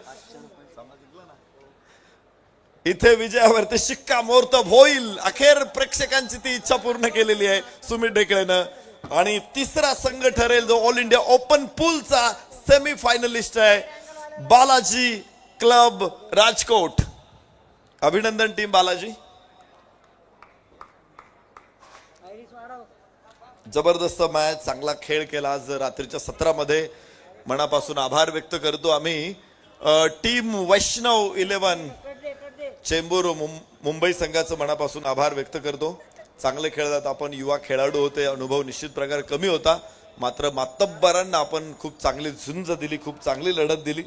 इथे विजयावरती शिक्कामोर्तब होईल. अखेर प्रेक्षकांची ती इच्छा पूर्ण केलेली आहे सुमित ढेकळेनं. आणि तिसरा संघ ठरेल जो ऑल इंडिया ओपन पूलचा सेमी फायनलिस्ट आहे, बालाजी क्लब राजकोट. अभिनंदन टीम बालाजी. जबरदस्त मॅच, चांगला खेळ केला आज रात्रीच्या सत्रामध्ये. मनापासून आभार व्यक्त करतो आम्ही टीम वैष्णव 11 चेंबूर मुंबई संघाचं मनापासून आभार व्यक्त करतो. चांगले खेळतात आपण. युवा खेळाडू होते, अनुभव निश्चित प्रकारे कमी होता, मात्र मातब्बरांना आपण खूप चांगली झुंज दिली, खूप चांगली लढत दिली.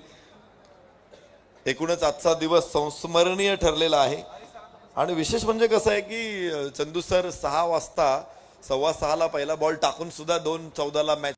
एकूणच आजचा दिवस संस्मरणीय ठरलेला आहे. आणि विशेष म्हणजे कसं आहे की चंदू सर 6 वाजता 6:15 पहिला बॉल टाकून सुद्धा 2:14 मॅच